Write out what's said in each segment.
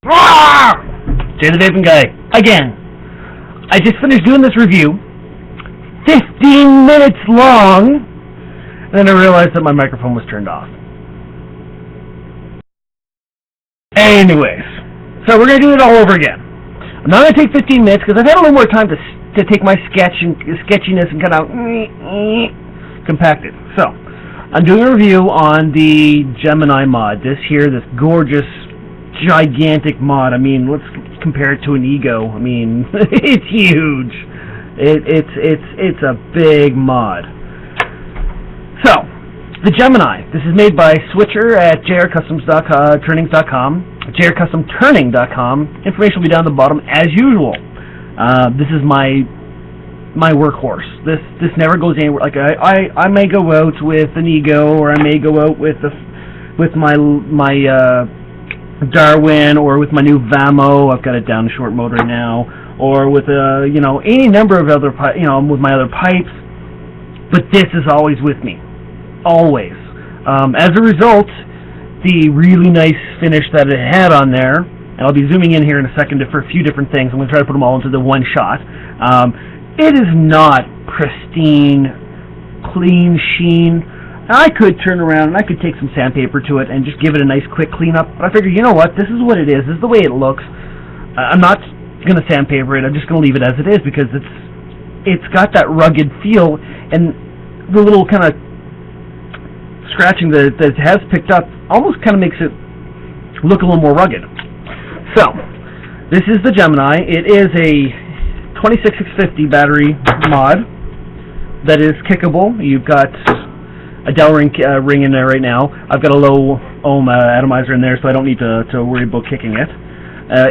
JayTheVapingGuy, again. I just finished doing this review, 15 minutes long, and then I realized that my microphone was turned off. Anyways, so we're going to do it all over again. I'm not going to take 15 minutes because I've had a little more time to take my sketchiness and kind of compact it. So, I'm doing a review on the Gemini mod. This gorgeous, gigantic mod. I mean, let's compare it to an ego. I mean, it's huge. It's a big mod. So, the Gemini. This is made by Switcher at JrCustomTurning.com. JrCustomTurning.com. Information will be down at the bottom as usual. This is my workhorse. This never goes anywhere. Like I may go out with an ego, or I may go out with my Darwin, or with my new Vamo. I've got it down in short mode right now, or with any number of other with my other pipes. But this is always with me, always. As a result, the really nice finish that it had on there, and I'll be zooming in here in a second for a few different things. I'm going to try to put them all into the one shot. It is not pristine, clean sheen. I could turn around and I could take some sandpaper to it and just give it a nice quick cleanup, but I figured, you know what, this is what it is. This is the way it looks. I'm not going to sandpaper it. I'm just going to leave it as it is because it's got that rugged feel, and the little kind of scratching that it has picked up almost kind of makes it look a little more rugged. So, this is the Gemini. It is a 26650 battery mod that is kickable. You've got a Dell ring in there right now. I've got a low ohm atomizer in there, so I don't need to worry about kicking it.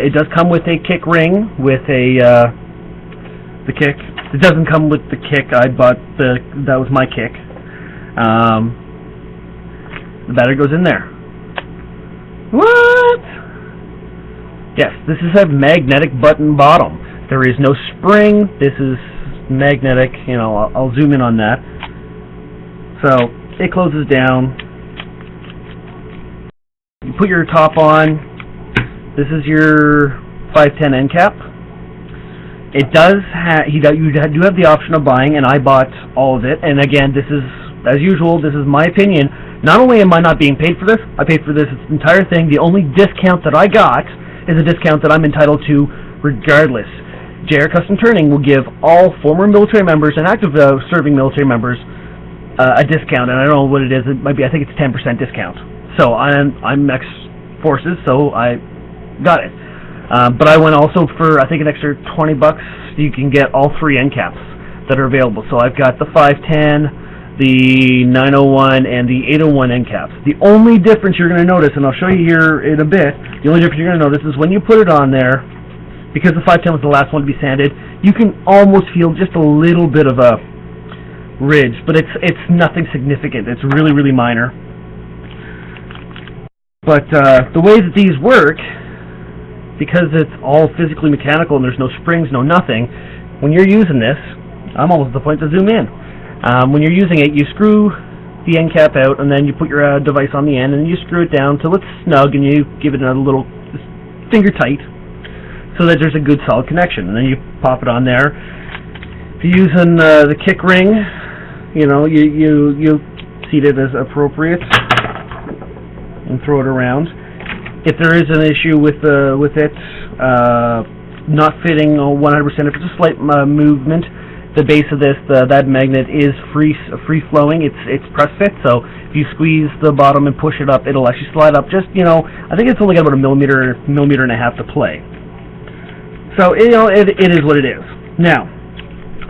It does come with a kick ring with the kick. It doesn't come with the kick. I bought that was my kick. The battery goes in there. What? Yes, this is a magnetic button bottom. There is no spring. This is magnetic. I'll zoom in on that. So it closes down. You put your top on. This is your 510 end cap. It does you do have the option of buying, and I bought all of it. And again, this is, as usual, this is my opinion. Not only am I not being paid for this, I paid for this entire thing. The only discount that I got is a discount that I'm entitled to regardless. JrCustomTurning will give all former military members and active serving military members a discount, and I don't know what it is. It might be, I think it's 10% discount. So I'm ex-forces, so I got it. But I went also for, I think, an extra $20. You can get all three end caps that are available. So I've got the 510, the 901, and the 801 end caps. The only difference you're going to notice, and I'll show you here in a bit, the only difference you're going to notice is when you put it on there, because the 510 was the last one to be sanded, you can almost feel just a little bit of a ridge, but it's nothing significant. It's really, really minor. But the way that these work, because it's all physically mechanical and there's no springs, no nothing, when you're using this, I'm almost at the point to zoom in. When you're using it, you screw the end cap out, and then you put your device on the end, and you screw it down till it's snug, and you give it a little finger tight, so that there's a good solid connection. And then you pop it on there. If you're using the kick ring, you seat it as appropriate and throw it around. If there is an issue with it not fitting 100%, if it's a slight movement, the base of this, that magnet is free flowing. It's press fit, so if you squeeze the bottom and push it up, it'll actually slide up. Just I think it's only got about a millimeter and a half to play. So it is what it is. Now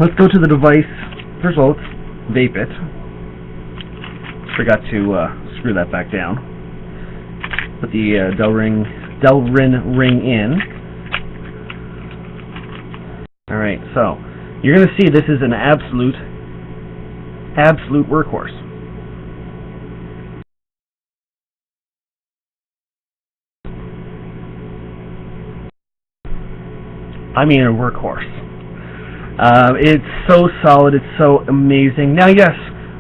let's go to the device. First of all, let's vape it. Forgot to screw that back down. Put the Delrin ring in. All right, so you're going to see this is an absolute workhorse. I mean a workhorse. It's so solid, it's so amazing. Now yes,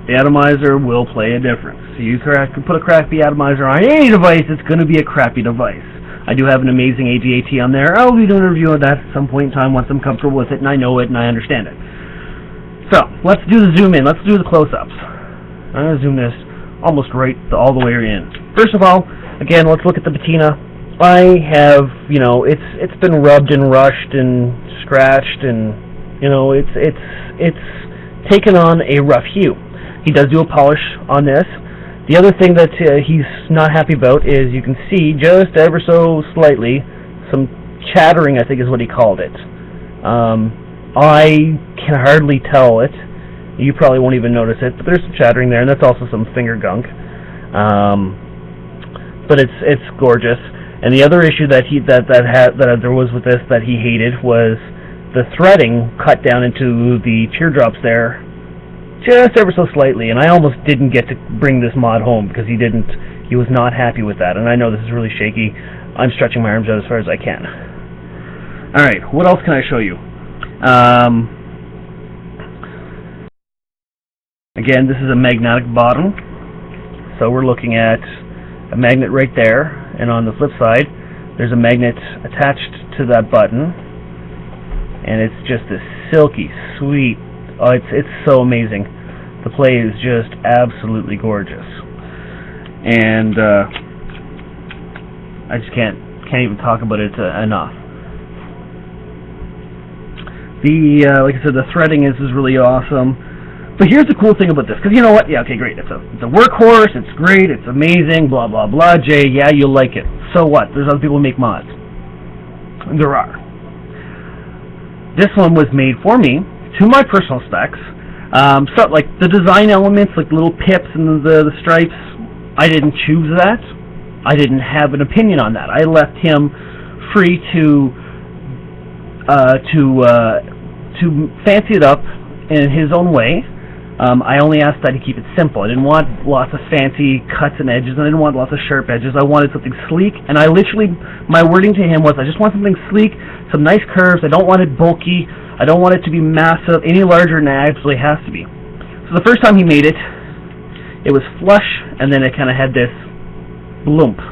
the atomizer will play a difference. You can put a crappy atomizer on any device, it's going to be a crappy device. I do have an amazing AGAT on there. I'll be doing a review of that at some point in time once I'm comfortable with it and I know it and I understand it. So, let's do the zoom in. Let's do the close-ups. I'm going to zoom this almost right all the way in. First of all, again, let's look at the patina. I have, you know, it's been rubbed and rushed and scratched, and you know, it's taken on a rough hue. He does do a polish on this. The other thing that he's not happy about is you can see just ever so slightly some chattering, I think is what he called it. I can hardly tell it. You probably won't even notice it, but there's some chattering there, and that's also some finger gunk. But it's gorgeous. And the other issue that there was with this that he hated was the threading cut down into the teardrops there just ever so slightly, and I almost didn't get to bring this mod home because he was not happy with that. And I know this is really shaky. I'm stretching my arms out as far as I can. Alright, what else can I show you? Again, this is a magnetic bottom, so we're looking at a magnet right there, and on the flip side there's a magnet attached to that button, and it's just a silky sweet, oh, it's so amazing. The play is just absolutely gorgeous, and I just can't even talk about it enough. Like I said, the threading is really awesome. But here's the cool thing about this, because you know what? Yeah, okay, great. It's a workhorse. It's great. It's amazing. Blah blah blah. Jay, yeah, you'll like it. So what? There's other people who make mods. There are. This one was made for me to my personal specs. So like the design elements, like the little pips and the stripes, I didn't choose that. I didn't have an opinion on that. I left him free to fancy it up in his own way. I only asked that he keep it simple. I didn't want lots of fancy cuts and edges, and I didn't want lots of sharp edges. I wanted something sleek, and my wording to him was, I just want something sleek, some nice curves. I don't want it bulky. I don't want it to be massive, any larger than it actually has to be. So the first time he made it, it was flush, and then it kind of had this bloomp.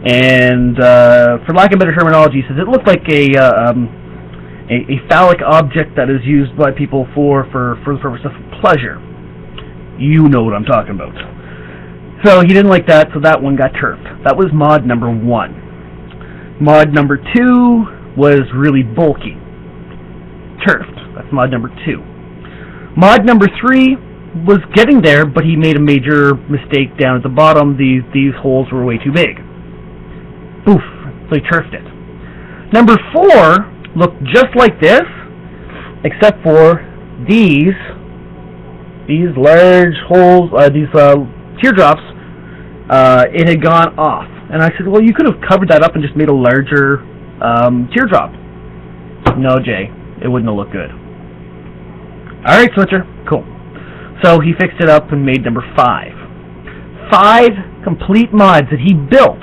And for lack of better terminology, he says it looked like a phallic object that is used by people for the purpose of pleasure. You know what I'm talking about. So he didn't like that, so that one got turfed. That was mod number 1. Mod number 2 was really bulky. Turfed. That's mod number 2. Mod number 3 was getting there, but he made a major mistake down at the bottom. These holes were way too big. Boof. So he turfed it. Number 4 looked just like this, except for these large holes, these teardrops. It had gone off, and I said, well, you could have covered that up and just made a larger teardrop. No, Jay, it wouldn't have looked good. All right, Switcher, cool. So he fixed it up and made number 5. 5 complete mods that he built,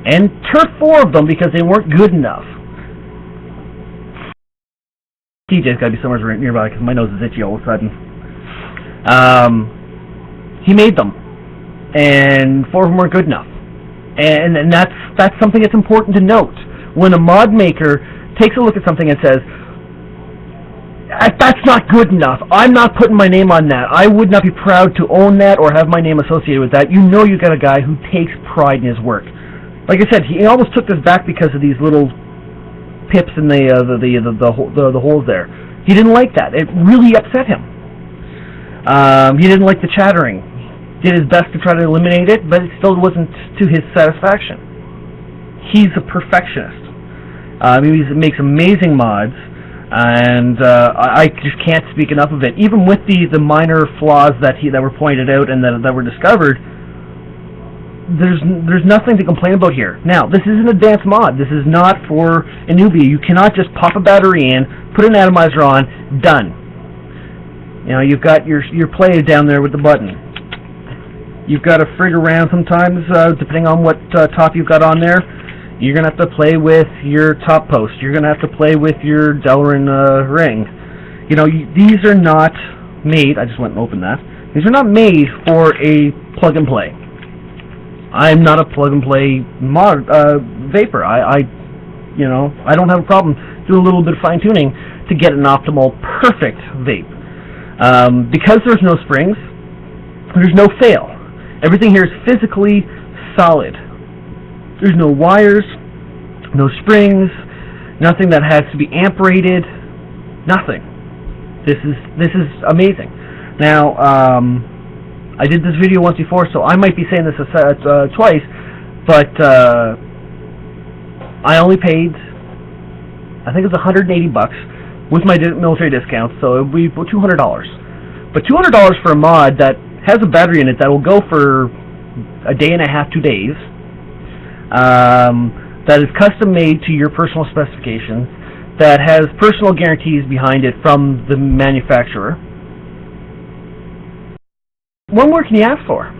and turfed 4 of them because they weren't good enough. TJ's got to be somewhere right nearby because my nose is itchy all of a sudden. He made them, and 4 of them weren't good enough. And that's something that's important to note. When a mod maker takes a look at something and says, that's not good enough, I'm not putting my name on that, I would not be proud to own that or have my name associated with that, you know you got a guy who takes pride in his work. Like I said, he almost took this back because of these little pips in the holes there. He didn't like that. It really upset him. He didn't like the chattering. Did his best to try to eliminate it, but it still wasn't to his satisfaction. He's a perfectionist. He makes amazing mods, and I just can't speak enough of it. Even with the minor flaws that were pointed out and that were discovered, there's nothing to complain about here. Now, this is an advanced mod. This is not for a newbie. You cannot just pop a battery in, put an atomizer on, done. You know, you've got your play down there with the button. You've got to frig around sometimes, depending on what top you've got on there. You're going to have to play with your top post. You're going to have to play with your Delrin ring. You know, these are not made, I just went and opened that. These are not made for a plug and play. I'm not a plug-and-play vapor. I don't have a problem doing a little bit of fine-tuning to get an optimal, perfect vape. Because there's no springs, there's no fail. Everything here is physically solid. There's no wires, no springs, nothing that has to be amperated, nothing. This is amazing. Now, I did this video once before, so I might be saying this twice, but I only paid, I think it was $180 with my military discount, so it would be $200. But $200 for a mod that has a battery in it that will go for a day and a half, 2 days, that is custom made to your personal specifications, that has personal guarantees behind it from the manufacturer. What more can you ask for?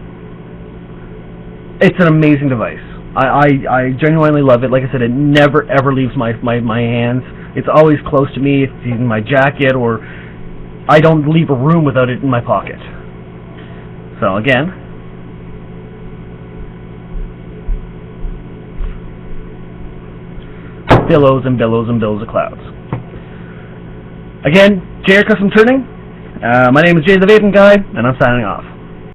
It's an amazing device. I genuinely love it. Like I said, it never ever leaves my hands. It's always close to me. It's in my jacket, or I don't leave a room without it in my pocket. So again, billows and billows and billows of clouds. Again, JrCustomTurning. My name is JayTheVapingGuy, and I'm signing off.